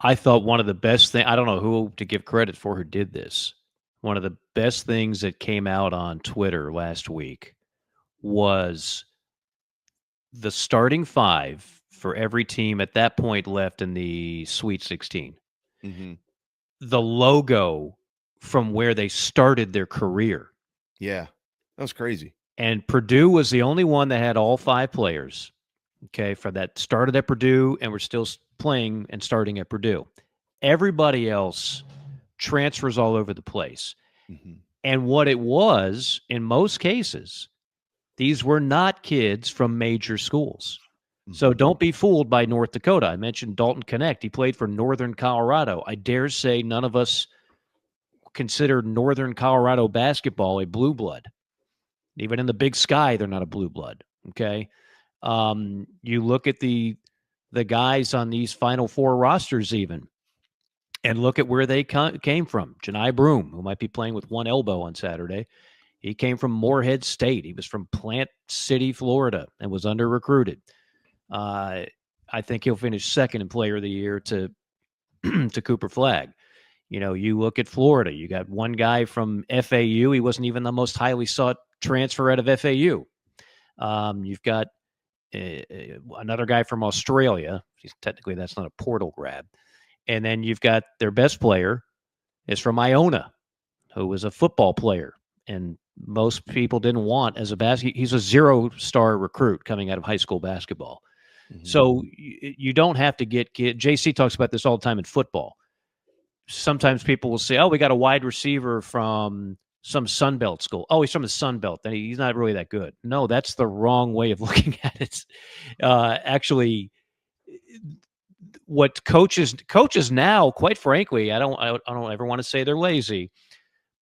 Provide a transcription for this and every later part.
I thought one of the best things, I don't know who to give credit for who did this. One of the best things that came out on Twitter last week was the starting five for every team at that point left in the Sweet 16. Mm-hmm. The logo from where they started their career. Yeah, that was crazy. And Purdue was the only one that had all five players, okay, for that started at Purdue and were still playing and starting at Purdue. Everybody else transfers all over the place. Mm-hmm. And what it was, in most cases, these were not kids from major schools. So Mm-hmm. don't be fooled by North Dakota. I mentioned Dalton Connect. He played for Northern Colorado. I dare say none of us consider Northern Colorado basketball a blue blood. Even in the Big Sky, they're not a blue blood. Okay. You look at the guys on these Final Four rosters, even, and look at where they came from. Janai Broom, who might be playing with one elbow on Saturday, he came from Morehead State. He was from Plant City, Florida, and was under recruited. I think he'll finish second in Player of the Year to to Cooper Flagg. You know, you look at Florida. You got one guy from FAU. He wasn't even the most highly sought transfer out of FAU. You've got another guy from Australia. Technically, that's not a portal grab. And then you've got their best player is from Iona, who was a football player, and most people didn't want as a basket. He's a 0-star recruit coming out of high school basketball. Mm-hmm. So you don't have to get JC talks about this all the time in football. Sometimes people will say, "Oh, we got a wide receiver from some Sun Belt school. Oh, he's from the Sun Belt. Then he's not really that good." No, that's the wrong way of looking at it. Actually, what coaches now, quite frankly, I don't ever want to say they're lazy,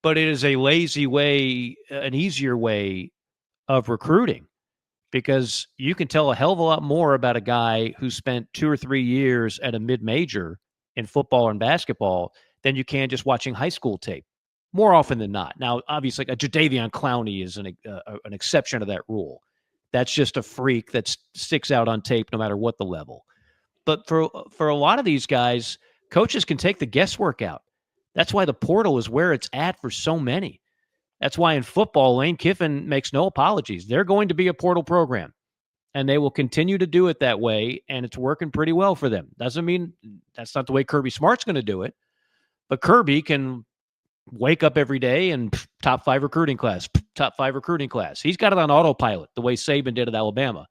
but it is a lazy way, an easier way of recruiting, because you can tell a hell of a lot more about a guy who spent 2 or 3 years at a mid-major in football and basketball than you can just watching high school tape, more often than not. Now, obviously, a Jadeveon Clowney is an exception to that rule. That's just a freak that sticks out on tape no matter what the level. But for a lot of these guys, coaches can take the guesswork out. That's why the portal is where it's at for so many. That's why in football, Lane Kiffin makes no apologies. They're going to be a portal program, and they will continue to do it that way, and it's working pretty well for them. Doesn't mean that's not the way Kirby Smart's going to do it, but Kirby can wake up every day and top 5 recruiting class, top 5 recruiting class. He's got it on autopilot the way Saban did at Alabama.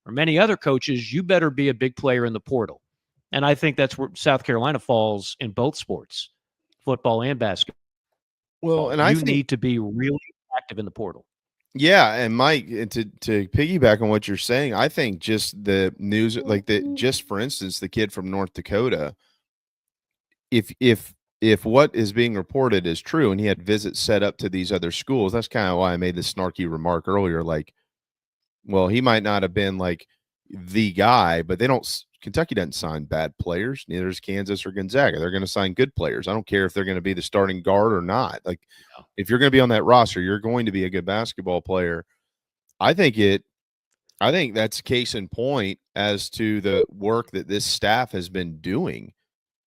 For many other coaches, you better be a big player in the portal. And I think that's where South Carolina falls in both sports, football and basketball. Well, and I You think, need to be really active in the portal. yeah, and Mike, to piggyback on what you're saying, I think just the news, like just for instance, the kid from North Dakota, if what is being reported is true, and he had visits set up to these other schools, that's kind of why I made this snarky remark earlier. Like, well, he might not have been like the guy, but they don't. Kentucky doesn't sign bad players. Neither does Kansas or Gonzaga. They're going to sign good players. I don't care if they're going to be the starting guard or not. Like, if you're going to be on that roster, you're going to be a good basketball player. I think that's case in point as to the work that this staff has been doing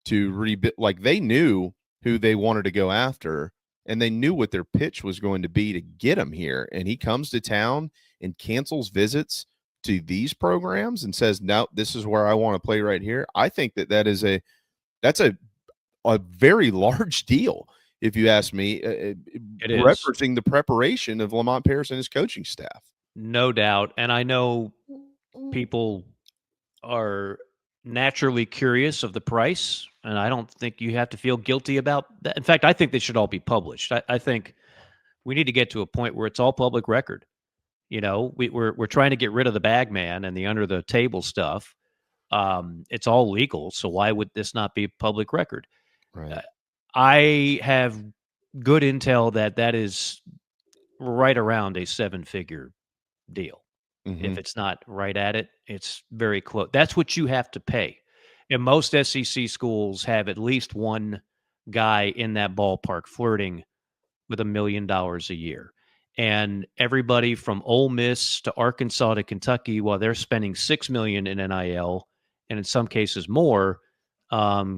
to rebuild. Like, they knew who they wanted to go after, and they knew what their pitch was going to be to get him here. And he comes to town and cancels visits to these programs and says, "No, this is where I want to play right here." I think that's a very large deal, if you ask me. It Referencing the preparation of Lamont Paris and his coaching staff. No doubt. And I know people are naturally curious of the price, and I don't think you have to feel guilty about that. In fact, I think they should all be published. I think we need to get to a point where it's all public record. You know, we're trying to get rid of the bag man and the under the table stuff. It's all legal, so why would this not be public record? Right. I have good intel that is right around a 7-figure deal. Mm-hmm. If it's not right at it, it's very close. That's what you have to pay. And most SEC schools have at least one guy in that ballpark flirting with $1 million a year. And everybody from Ole Miss to Arkansas to Kentucky, while they're spending $6 million in NIL, and in some cases more,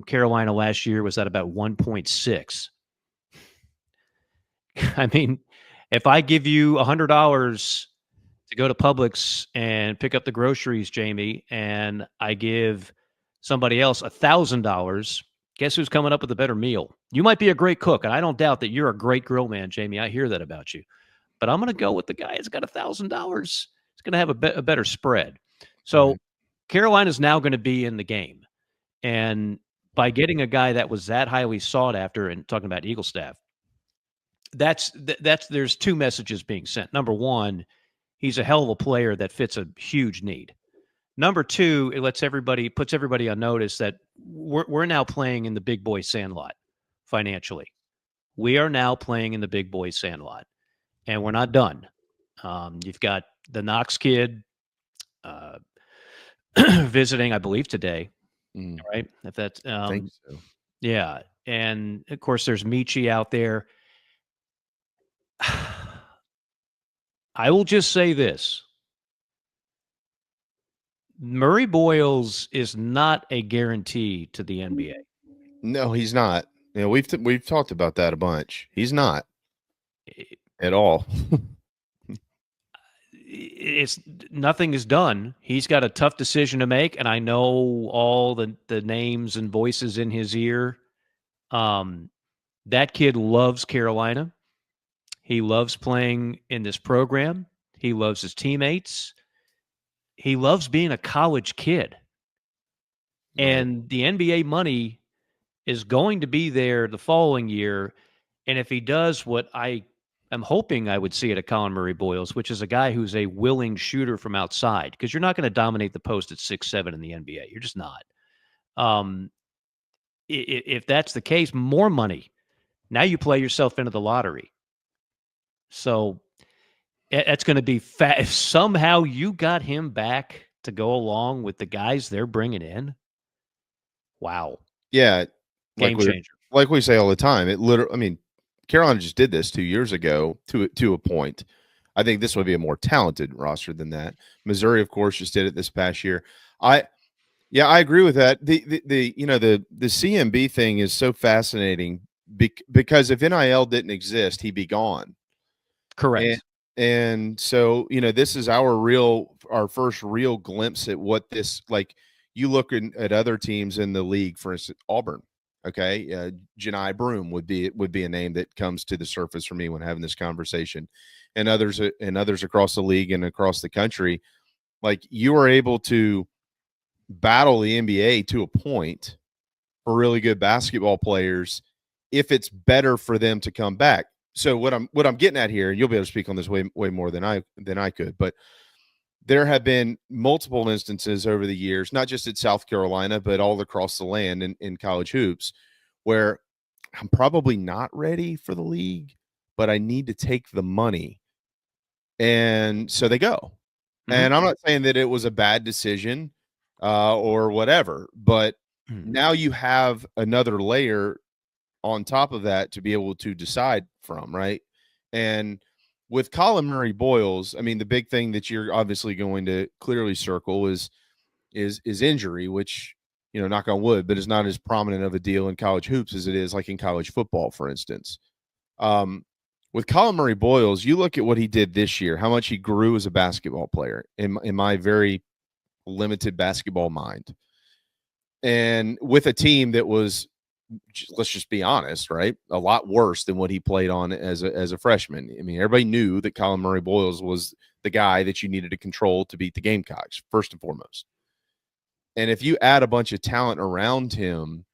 Carolina last year was at about 1.6. I mean, if I give you $100 to go to Publix and pick up the groceries, Jamie, and I give somebody else $1,000, guess who's coming up with a better meal? You might be a great cook, and I don't doubt that you're a great grill man, Jamie. I hear that about you. But I'm going to go with the guy that's got $1,000. It's going to have a better spread. So Right. Carolina's now going to be in the game. And by getting a guy that was that highly sought after, and talking about Eaglestaff, that's there's two messages being sent. Number one, he's a hell of a player that fits a huge need. Number two, it puts everybody on notice that we're now playing in the big boy sandlot financially. We are now playing in the big boy sandlot, and we're not done. You've got the Knox kid uh, visiting, I believe, today, right? If that's I think so. yeah, and of course there's Meechie out there. I will just say this. Murray-Boyles is not a guarantee to the NBA. No, he's not. You know, we've talked about that a bunch. He's not It- at all. It's nothing is done. He's got a tough decision to make, and I know all the names and voices in his ear. That kid loves Carolina. He loves playing in this program. He loves his teammates. He loves being a college kid. Right. And the NBA money is going to be there the following year. And if he does what I am hoping I would see at a Collin Murray-Boyles, which is a guy who's a willing shooter from outside, because you're not going to dominate the post at 6'7" in the NBA. You're just not. If that's the case, more money. Now you play yourself into the lottery. So that's going to be fat. If somehow you got him back to go along with the guys they're bringing in, wow. Yeah, Game changer. like we say all the time. It literally, I mean, Carolina just did this 2 years ago to a point. I think this would be a more talented roster than that. Missouri, of course, just did it this past year. I agree with that. The you know the CMB thing is so fascinating because if NIL didn't exist, he'd be gone. Correct. And so, you know, this is our first real glimpse at what this like. You look at other teams in the league, for instance, Auburn. Okay, Janai Broom would be a name that comes to the surface for me when having this conversation, and others across the league and across the country. Like, you are able to battle the NBA to a point for really good basketball players if it's better for them to come back. So what I'm getting at here, and you'll be able to speak on this way more than I could, but there have been multiple instances over the years, not just at South Carolina, but all across the land in college hoops, where I'm probably not ready for the league, but I need to take the money. And so they go. Mm-hmm. And I'm not saying that it was a bad decision or whatever, but now you have another layer on top of that to be able to decide from, right? And with Collin Murray-Boyles, I mean, the big thing that you're obviously going to clearly circle is injury, which, you know, knock on wood, but is not as prominent of a deal in college hoops as it is like in college football, for instance. With Collin Murray-Boyles, you look at what he did this year, how much he grew as a basketball player in my very limited basketball mind. And with a team that was, let's just be honest, right, a lot worse than what he played on as a freshman. I mean, everybody knew that Collin Murray-Boyles was the guy that you needed to control to beat the Gamecocks, first and foremost. And if you add a bunch of talent around him,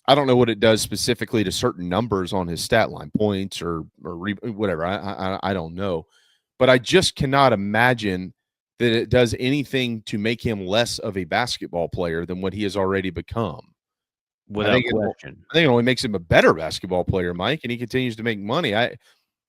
I don't know what it does specifically to certain numbers on his stat line, points or whatever. I don't know, but I just cannot imagine that it does anything to make him less of a basketball player than what he has already become. Without question. I think it only makes him a better basketball player, Mike, and he continues to make money.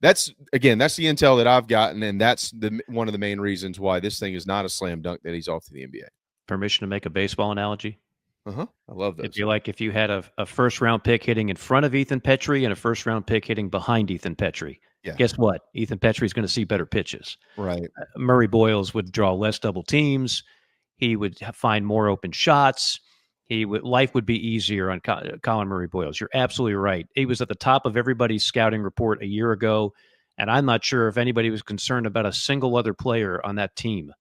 That's the intel that I've gotten, and that's one of the main reasons why this thing is not a slam dunk that he's off to the NBA. Permission to make a baseball analogy? I love those. It'd be like if you had a first-round pick hitting in front of Ethan Petrie and a first-round pick hitting behind Ethan Petrie. Yeah. Guess what? Ethan Petrie is going to see better pitches. Right. Murray-Boyles would draw less double teams. He would find more open shots. life would be easier on Collin Murray-Boyles. You're absolutely right. He was at the top of everybody's scouting report a year ago, and I'm not sure if anybody was concerned about a single other player on that team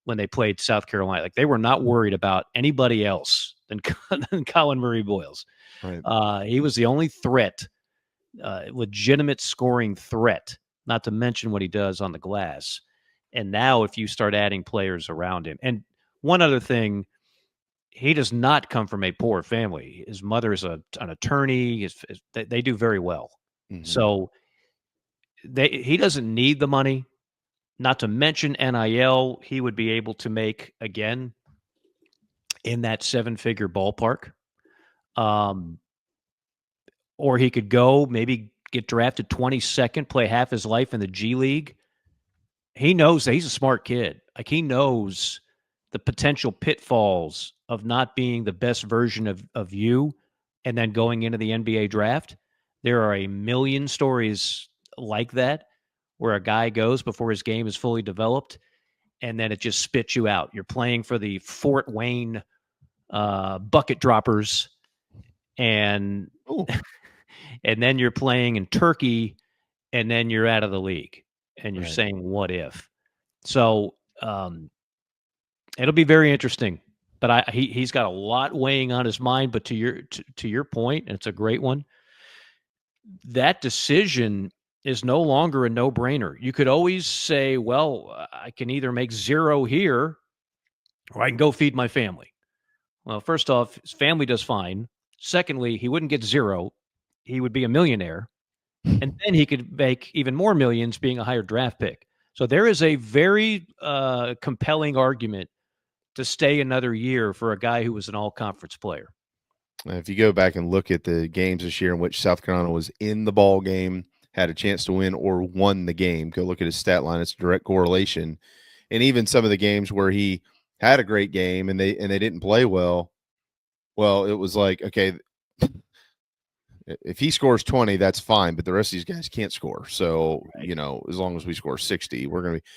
when they played South Carolina. Like, they were not worried about anybody else than Collin Murray-Boyles. Right. He was the only threat, legitimate scoring threat, not to mention what he does on the glass. And now if you start adding players around him. And one other thing, he does not come from a poor family. His mother is an attorney. They do very well. Mm-hmm. So he doesn't need the money. Not to mention NIL, he would be able to make, again, in that 7-figure ballpark. Or he could go, maybe get drafted 22nd, play half his life in the G League. He knows that he's a smart kid. Like, he knows the potential pitfalls of not being the best version of you and then going into the NBA draft. There are a million stories like that where a guy goes before his game is fully developed, and then it just spits you out. You're playing for the Fort Wayne bucket droppers, and and then you're playing in Turkey, and then you're out of the league, and you're saying, what if? So it'll be very interesting. But he's got a lot weighing on his mind. But to your point, and it's a great one, that decision is no longer a no-brainer. You could always say, well, I can either make zero here or I can go feed my family. Well, first off, his family does fine. Secondly, he wouldn't get zero. He would be a millionaire. And then he could make even more millions being a higher draft pick. So there is a very compelling argument to stay another year for a guy who was an all-conference player. If you go back and look at the games this year in which South Carolina was in the ball game, had a chance to win, or won the game, go look at his stat line. It's a direct correlation. And even some of the games where he had a great game and they didn't play well, it was like, okay, if he scores 20, that's fine, but the rest of these guys can't score. So, as long as we score 60, we're going to be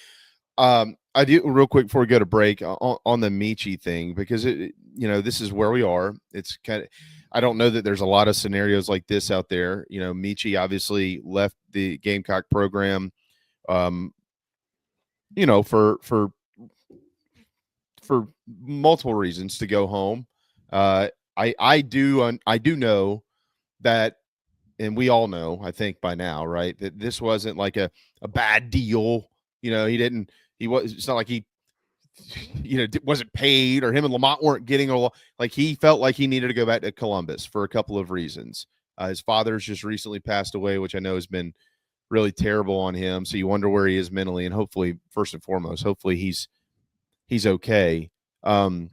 I do real quick before we go to break on the Meechie thing, because this is where we are. It's kind of, I don't know that there's a lot of scenarios like this out there. Meechie obviously left the Gamecock program, for multiple reasons to go home. I do know that, and we all know, I think by now, right, that this wasn't like a bad deal. It's not like he wasn't paid, or him and Lamont weren't getting like he felt like he needed to go back to Columbus for a couple of reasons. His father's just recently passed away, which I know has been really terrible on him. So you wonder where he is mentally, and hopefully, first and foremost, hopefully he's okay. And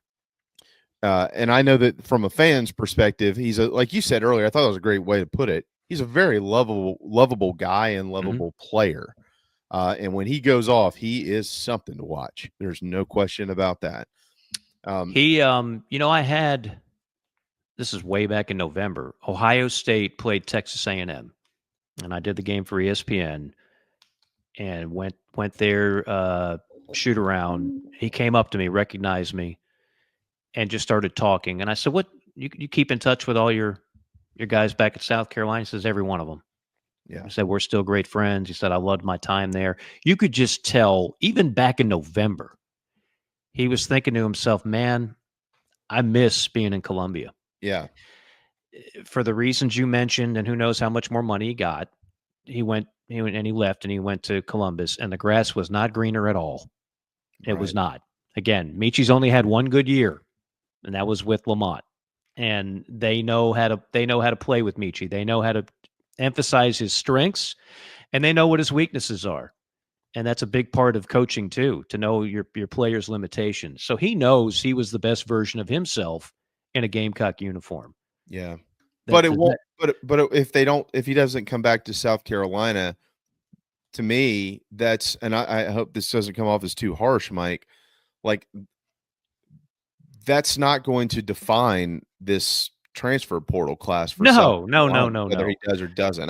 I know that from a fan's perspective, he's like you said earlier, I thought that was a great way to put it. He's a very lovable guy and lovable player. And when he goes off, he is something to watch. There's no question about that. This is way back in November. Ohio State played Texas A&M, and I did the game for ESPN and went there, shoot around. He came up to me, recognized me, and just started talking. And I said, "What? You keep in touch with all your guys back at South Carolina?" He says, "Every one of them." Yeah. He said, "We're still great friends." He said, "I loved my time there." You could just tell, even back in November, he was thinking to himself, "Man, I miss being in Columbia." Yeah. For the reasons you mentioned, and who knows how much more money he got, he went and he left and he went to Columbus, and the grass was not greener at all. It was not. Again, Meechie's only had one good year, and that was with Lamont. And they know how to play with Meechie. They know how to emphasize his strengths, and they know what his weaknesses are. And that's a big part of coaching too, to know your player's limitations. So he knows he was the best version of himself in a Gamecock uniform. Yeah. But it won't, but if he doesn't come back to South Carolina, to me, and I hope this doesn't come off as too harsh, Mike, like, that's not going to define this transfer portal class for no, whether he does or doesn't.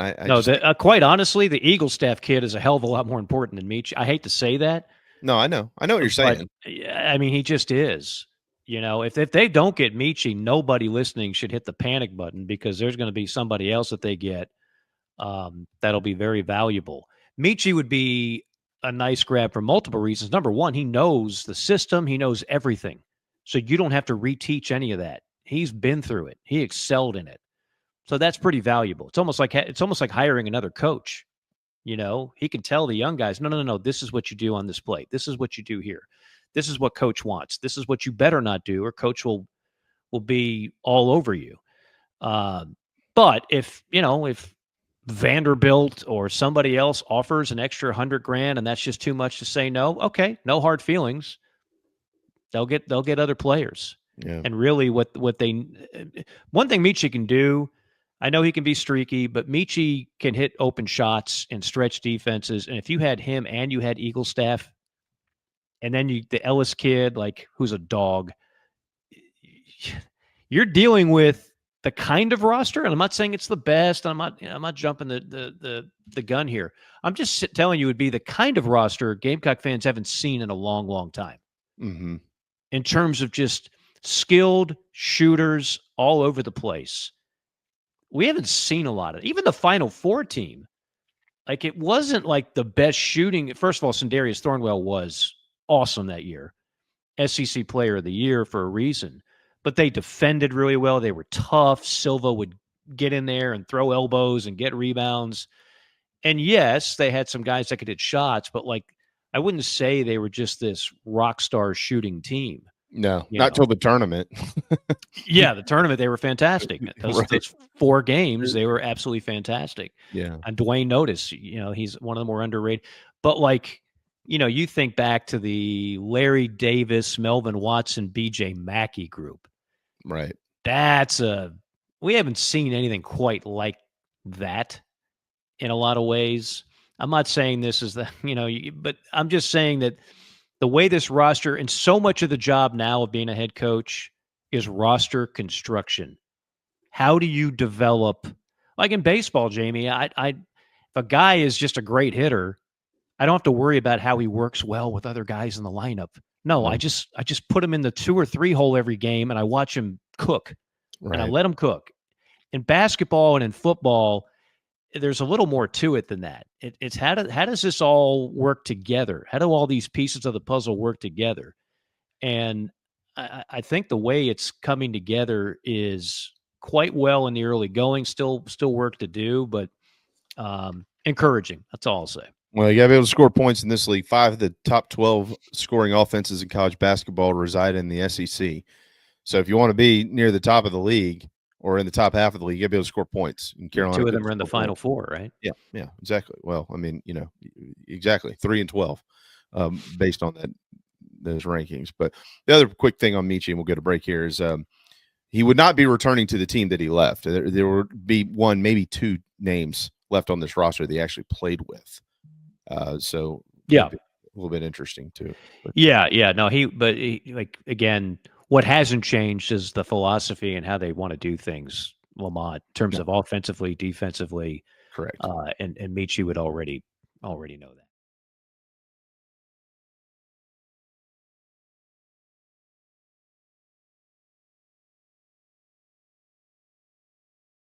Quite honestly, the Eaglestaff kid is a hell of a lot more important than Meechie. I hate to say that. No, I know what you're saying. I mean, he just is. You know, if they don't get Meechie, nobody listening should hit the panic button because there's going to be somebody else that they get that'll be very valuable. Meechie would be a nice grab for multiple reasons. Number one, he knows the system, he knows everything. So you don't have to reteach any of that. He's been through it. He excelled in it. So that's pretty valuable. It's almost like hiring another coach. You know, he can tell the young guys, no. This is what you do on this play. This is what you do here. This is what coach wants. This is what you better not do, or coach will be all over you. But if Vanderbilt or somebody else offers an extra $100,000 and that's just too much to say no, okay, no hard feelings. They'll get other players. Yeah. And really one thing Meechie can do, I know he can be streaky, but Meechie can hit open shots and stretch defenses. And if you had him and you had Eaglestaff, and then the Ellis kid, like who's a dog, you're dealing with the kind of roster, and I'm not saying it's the best. I'm not jumping the gun here. I'm just telling you, it'd be the kind of roster Gamecock fans haven't seen in a long, long time. Mm-hmm. In terms of just skilled shooters all over the place. We haven't seen a lot of it. Even the Final Four team, like it wasn't like the best shooting. First of all, Sindarius Thornwell was awesome that year. SEC Player of the Year for a reason. But they defended really well. They were tough. Silva would get in there and throw elbows and get rebounds. And yes, they had some guys that could hit shots, but like I wouldn't say they were just this rock star shooting team. No, not till the tournament. Yeah, the tournament, they were fantastic. Those 4 games, they were absolutely fantastic. Yeah. And Dwayne Notice, he's one of the more underrated. But like, you think back to the Larry Davis, Melvin Watson, BJ Mackey group. Right. We haven't seen anything quite like that in a lot of ways. I'm not saying this is but I'm just saying that the way this roster, and so much of the job now of being a head coach is roster construction. How do you develop, like in baseball, Jamie, if a guy is just a great hitter, I don't have to worry about how he works well with other guys in the lineup. No, I just put him in the 2 or 3 hole every game and I watch him cook. Right. And I let him cook. In basketball and in football, there's a little more to it than that. It's how does this all work together? How do all these pieces of the puzzle work together? And I think the way it's coming together is quite well in the early going. Still work to do, but encouraging. That's all I'll say. Well, you got to be able to score points in this league. 5 of the top 12 scoring offenses in college basketball reside in the SEC. So if you want to be near the top of the league or in the top half of the league, you got to be able to score points. In Carolina, 2 of them are in the Final Four, right? Yeah, exactly. Well, I mean, exactly 3 and 12 based on those rankings. But the other quick thing on Meechie, and we'll get a break here, is he would not be returning to the team that he left. There would be 1, maybe 2 names left on this roster that he actually played with. So yeah, a little bit interesting too. But. Yeah. No, like again, what hasn't changed is the philosophy and how they want to do things, Lamont, in terms of offensively, defensively. Correct. And Meechie would already know that.